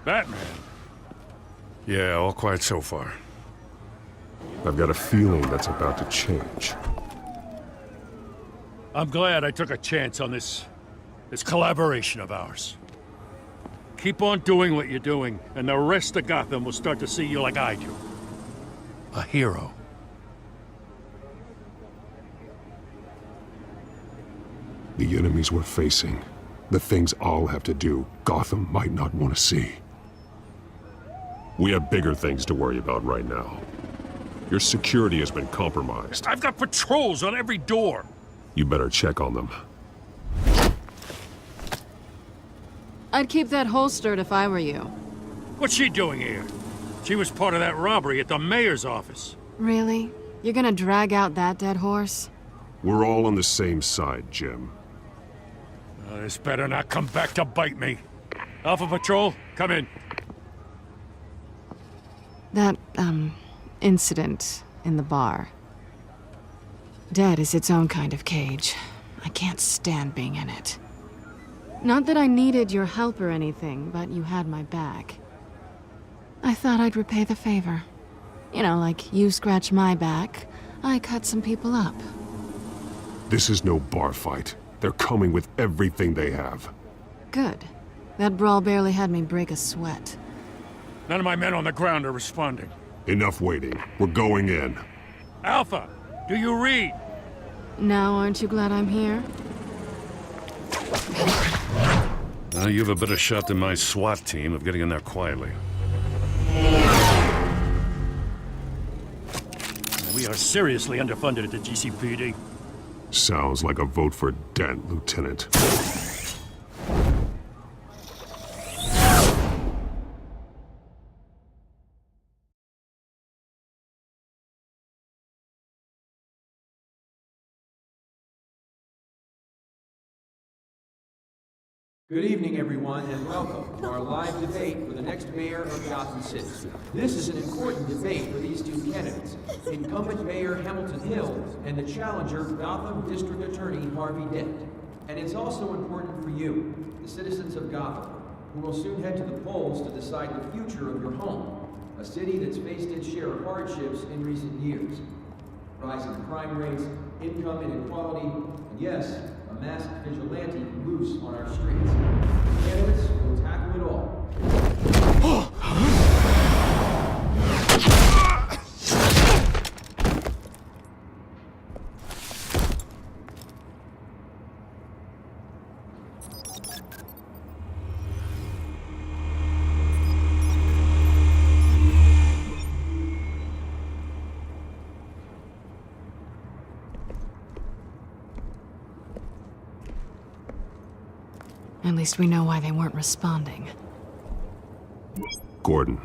Batman. Yeah, all quiet so far. I've got a feeling that's about to change. I'm glad I took a chance on this collaboration of ours. Keep on doing what you're doing, and the rest of Gotham will start to see you like I do. A hero. The enemies we're facing, the things I'll have to do, Gotham might not want to see. We have bigger things to worry about right now. Your security has been compromised. I've got patrols on every door. You better check on them. I'd keep that holstered if I were you. What's she doing here? She was part of that robbery at the mayor's office. Really? You're gonna drag out that dead horse? We're all on the same side, Jim. This better not come back to bite me. Alpha Patrol, come in. That, incident in the bar. Dead is its own kind of cage. I can't stand being in it. Not that I needed your help or anything, but you had my back. I thought I'd repay the favor. You know, like you scratch my back, I cut some people up. This is no bar fight. They're coming with everything they have. Good. That brawl barely had me break a sweat. None of my men on the ground are responding. Enough waiting. We're going in. Alpha, do you read? Now aren't you glad I'm here? You have a better shot than my SWAT team of getting in there quietly. We are seriously underfunded at the GCPD. Sounds like a vote for Dent, Lieutenant. Good evening, everyone, and welcome to our live debate for the next mayor of Gotham City. This is an important debate for these two candidates, incumbent Mayor Hamilton Hill and the challenger, Gotham District Attorney Harvey Dent. And it's also important for you, the citizens of Gotham, who will soon head to the polls to decide the future of your home, a city that's faced its share of hardships in recent years. Rising crime rates, income inequality, and yes, a masked vigilante loose on our streets. Candidates will tackle it all. At least we know why they weren't responding. Gordon,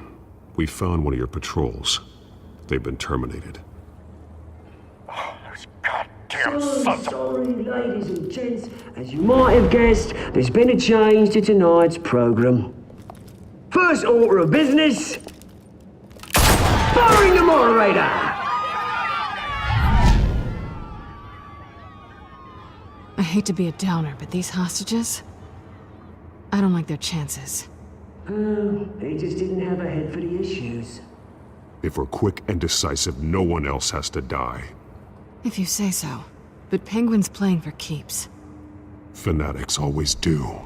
we found one of your patrols. They've been terminated. Sorry, ladies and gents. As you might have guessed, there's been a change to tonight's program. First order of business, firing the moderator! I hate to be a downer, but these hostages? I don't like their chances. They just didn't have a head for the issues. If we're quick and decisive, no one else has to die. If you say so. But Penguin's playing for keeps. Fanatics always do.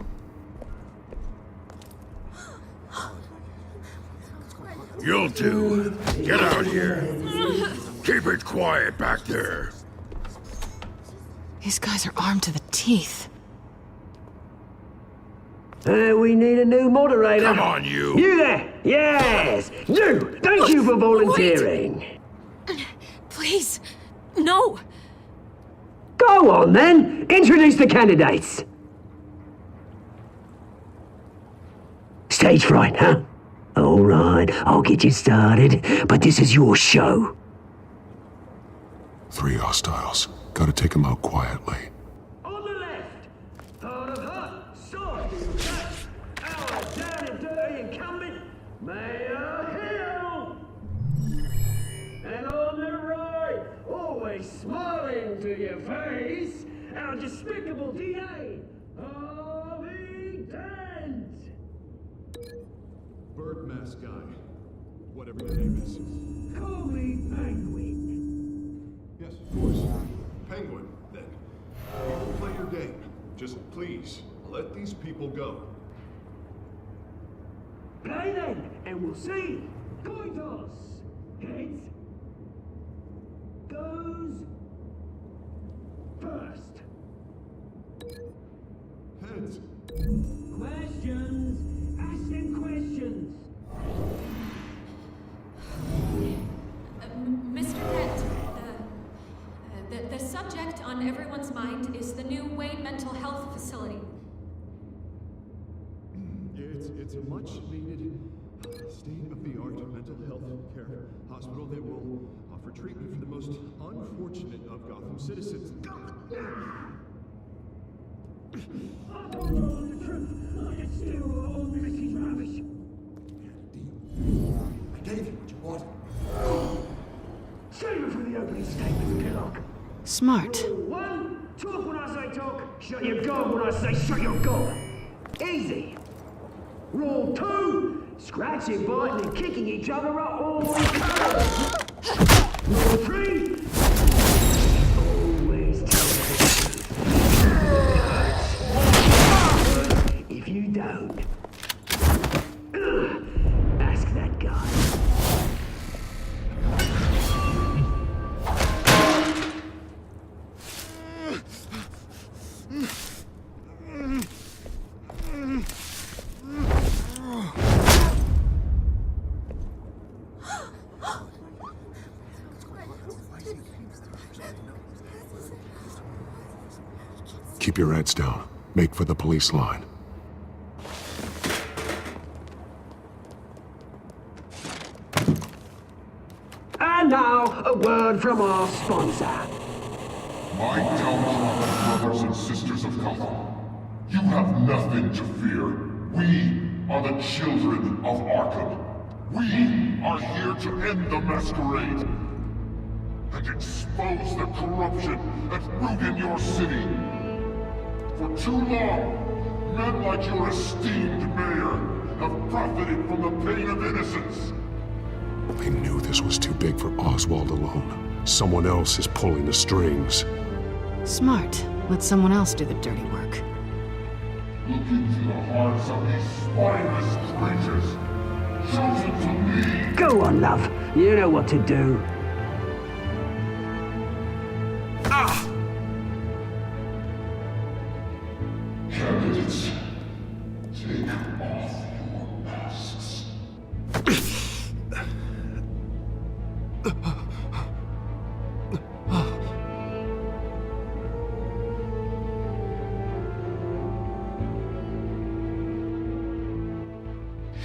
You'll do. Get out here. Keep it quiet back there. These guys are armed to the teeth. We need a new moderator. Come on, you. You there! Yes! You! Thank you for volunteering. Wait. Please. No! Go on, then. Introduce the candidates. Stage fright, huh? All right, I'll get you started, but this is your show. 3 hostiles. Gotta take them out quietly. On the left, part of hot, soft, and tough, our down and dirty incumbent, Mayor Hill. And on the right, always smiling to your face, our despicable DA, Harvey Dent. Bird mask guy. Whatever your name is. Call me Penguin. Yes, of course. Penguin, then. People play your game. Just please, let these people go. Play then, and we'll see. Coin toss. Heads goes first. Heads. Questions. Ask them questions. Mr. Dent, the subject on everyone's mind is the new Wayne Mental Health Facility. It's a much needed State-of-the-art mental health care hospital. They will offer treatment for the most unfortunate of Gotham citizens. I gave you what you wanted. Save it for the opening statement, Pillock. Smart. One, talk when I say talk, shut your gob when I say shut your gob. Easy. Rule 2, scratching, biting, and kicking each other are always covered. Rule 3, always tell the truth. If you don't, ask that guy. Keep your heads down. Make for the police line. And now, a word from our sponsor. My downtrodden brothers and sisters of Gotham, you have nothing to fear. We are the children of Arkham. We are here to end the masquerade and expose the corruption that root in your city. For too long, men like your esteemed mayor have profited from the pain of innocence. I knew this was too big for Oswald alone. Someone else is pulling the strings. Smart. Let someone else do the dirty work. Look into the hearts of these spineless creatures, chosen to lead. Go on, love. You know what to do. Candidates, take off your masks.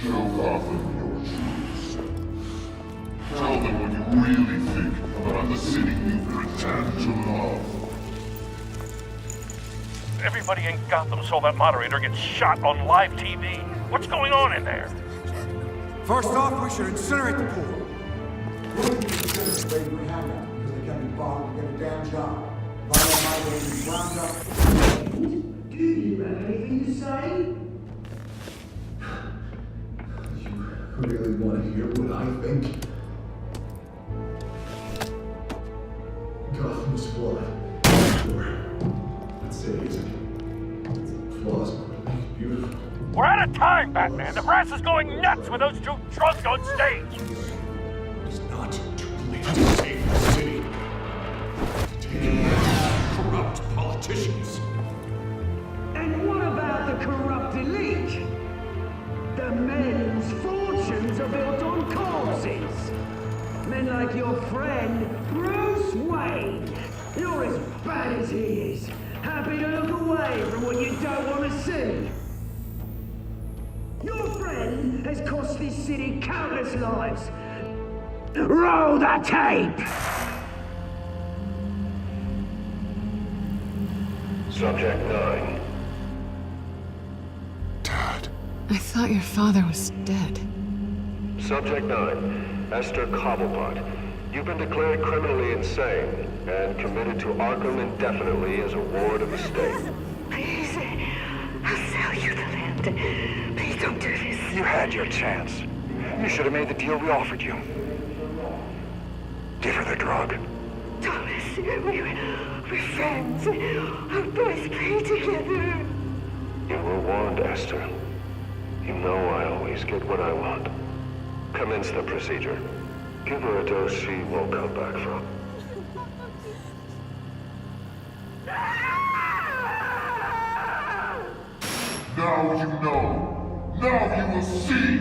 Show Gotham your truths. Tell them what you really think about the city you pretend to love. Everybody in Gotham saw that moderator get shot on live TV. What's going on in there? First off, we should incinerate the pool. We have that because they can't be bothered to get a damn job. Violate my baby, round up. Do you have anything to say? You really want to hear what I think? Gotham's flawed. Sure. Let's say it's flaws would make it beautiful. We're out of time, Batman. The brass is going nuts with those two drunks on stage. It's not too late to save the city. To take corrupt politicians. And what about the corrupt elite? The men's fortunes are built on corpses. Men like your friend, Bruce Wayne. You're as bad as he is. Happy to look away from what you don't want to see. Your friend has cost this city countless lives. Roll the tape! Subject 9. I thought your father was dead. Subject 9, Esther Cobblepot. You've been declared criminally insane and committed to Arkham indefinitely as a ward of the state. Please, I'll sell you the land. Please don't do this. You had your chance. You should have made the deal we offered you. Give her the drug. Thomas, we're friends. Our boys play together. You were warned, Esther. You know I always get what I want. Commence the procedure. Give her a dose she won't come back from. Now you know. Now you will see.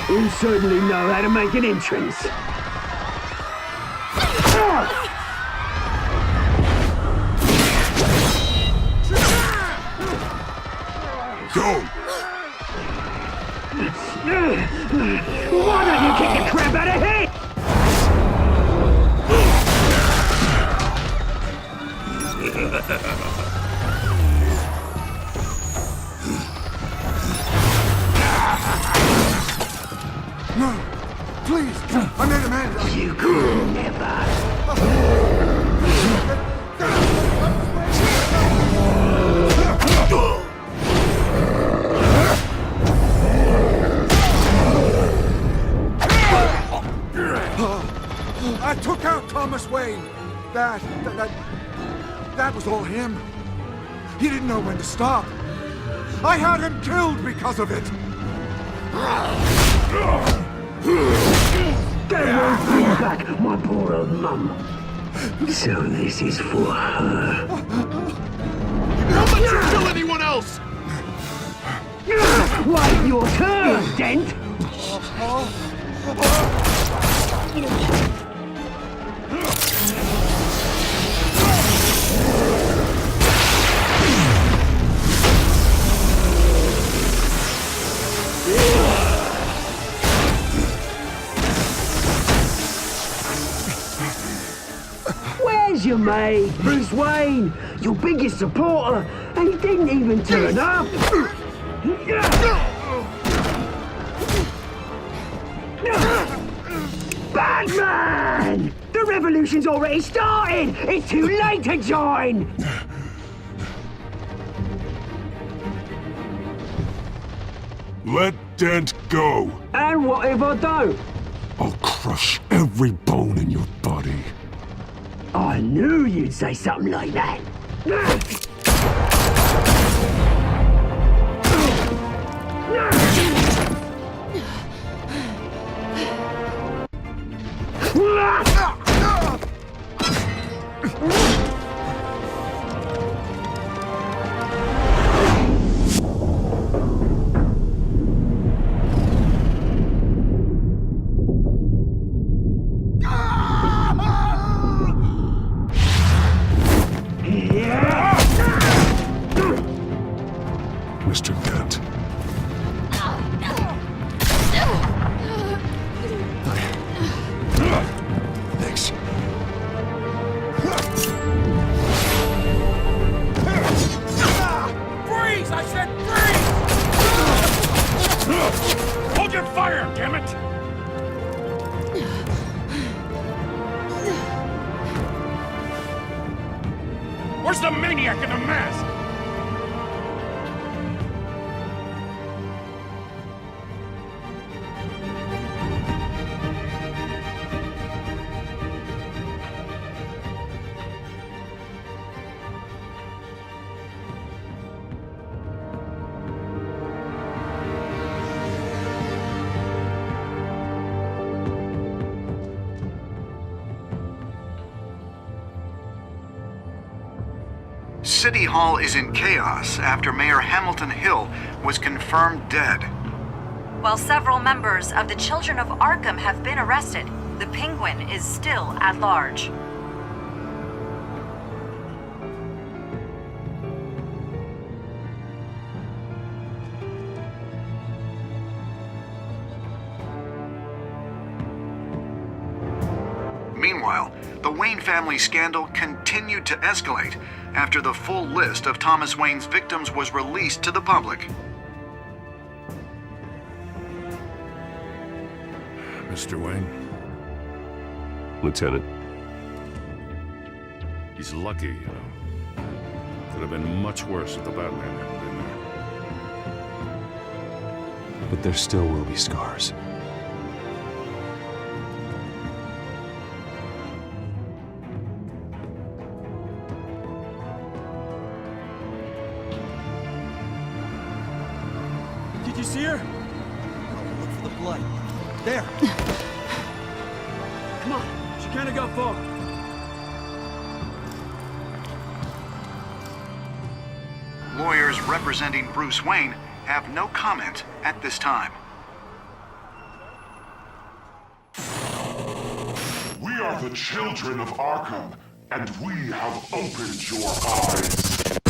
You certainly know how to make an entrance. Go! Why don't you kick the crap out of here? No! Please! I made a man! You could never! I took out Thomas Wayne! That was all him. He didn't know when to stop. I had him killed because of it! They won't bring back my poor old mum. So this is for her. Don't let you kill anyone else! Wait your turn, Dent! Where's your mate, Bruce Wayne? Your biggest supporter, and he didn't even turn up! Batman! The revolution's already started! It's too late to join! Let Dent go! And what if I don't? I'll crush every bone in your body. I knew you'd say something like that. Mr. Dent. Thanks. Freeze! I said freeze! Hold your fire, damn it! Where's the maniac in the mask? City Hall is in chaos after Mayor Hamilton Hill was confirmed dead. While several members of the Children of Arkham have been arrested, the Penguin is still at large. Meanwhile, the Wayne family scandal continued to escalate after the full list of Thomas Wayne's victims was released to the public. Mr. Wayne? Lieutenant. He's lucky, you know. Could have been much worse if the Batman hadn't been there. But there still will be scars. Did you see her? No, look for the blood. There. Come on, she can't have got far. Lawyers representing Bruce Wayne have no comment at this time. the children of Arkham, and we have opened your eyes.